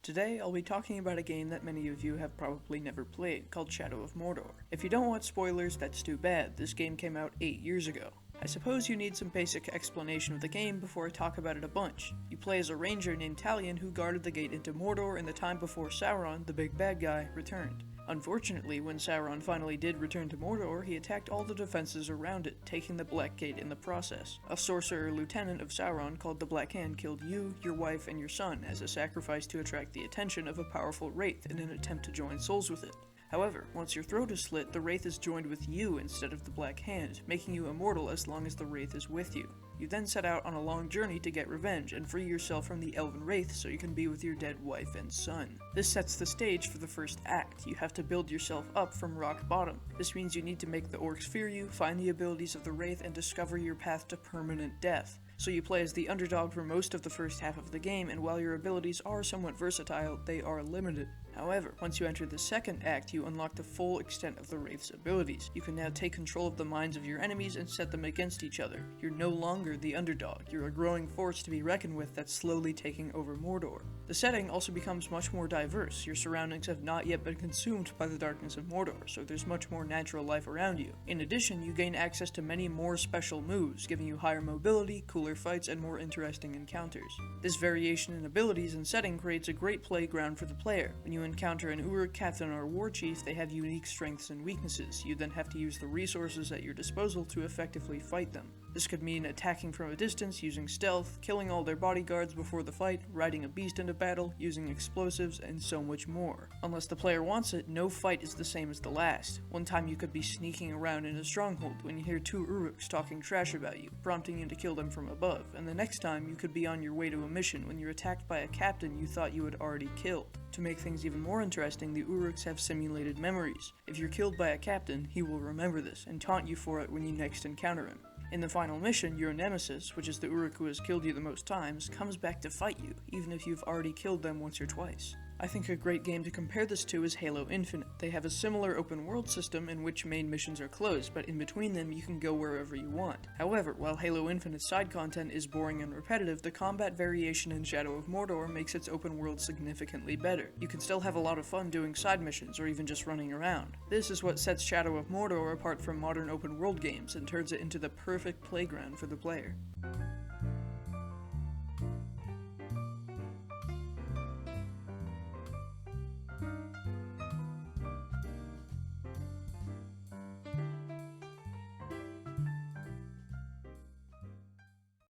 Today, I'll be talking about a game that many of you have probably never played, called Shadow of Mordor. If you don't want spoilers, that's too bad. This game came out 8 years ago. I suppose you need some basic explanation of the game before I talk about it a bunch. You play as a ranger named Talion who guarded the gate into Mordor in the time before Sauron, the big bad guy, returned. Unfortunately, when Sauron finally did return to Mordor, he attacked all the defenses around it, taking the Black Gate in the process. A sorcerer lieutenant of Sauron called the Black Hand killed you, your wife, and your son as a sacrifice to attract the attention of a powerful wraith in an attempt to join souls with it. However, once your throat is slit, the wraith is joined with you instead of the Black Hand, making you immortal as long as the wraith is with you. You then set out on a long journey to get revenge and free yourself from the elven wraith so you can be with your dead wife and son. This sets the stage for the first act. You have to build yourself up from rock bottom. This means you need to make the orcs fear you, find the abilities of the wraith, and discover your path to permanent death. So you play as the underdog for most of the first half of the game, and while your abilities are somewhat versatile, they are limited. However, once you enter the second act, you unlock the full extent of the Wraith's abilities. You can now take control of the minds of your enemies and set them against each other. You're no longer the underdog, you're a growing force to be reckoned with that's slowly taking over Mordor. The setting also becomes much more diverse. Your surroundings have not yet been consumed by the darkness of Mordor, so there's much more natural life around you. In addition, you gain access to many more special moves, giving you higher mobility, cooler fights, and more interesting encounters. This variation in abilities and setting creates a great playground for the player. When you encounter an Uruk captain or war chief, they have unique strengths and weaknesses. You then have to use the resources at your disposal to effectively fight them. This could mean attacking from a distance using stealth, killing all their bodyguards before the fight, riding a beast into battle, using explosives, and so much more. Unless the player wants it, no fight is the same as the last. One time you could be sneaking around in a stronghold when you hear two Uruks talking trash about you, prompting you to kill them from above, and the next time you could be on your way to a mission when you're attacked by a captain you thought you had already killed. To make things even more interesting, the Uruks have simulated memories. If you're killed by a captain, he will remember this and taunt you for it when you next encounter him. In the final mission, your nemesis, which is the Uruk who has killed you the most times, comes back to fight you, even if you've already killed them once or twice. I think a great game to compare this to is Halo Infinite. They have a similar open world system in which main missions are closed, but in between them you can go wherever you want. However, while Halo Infinite's side content is boring and repetitive, the combat variation in Shadow of Mordor makes its open world significantly better. You can still have a lot of fun doing side missions or even just running around. This is what sets Shadow of Mordor apart from modern open world games and turns it into the perfect playground for the player.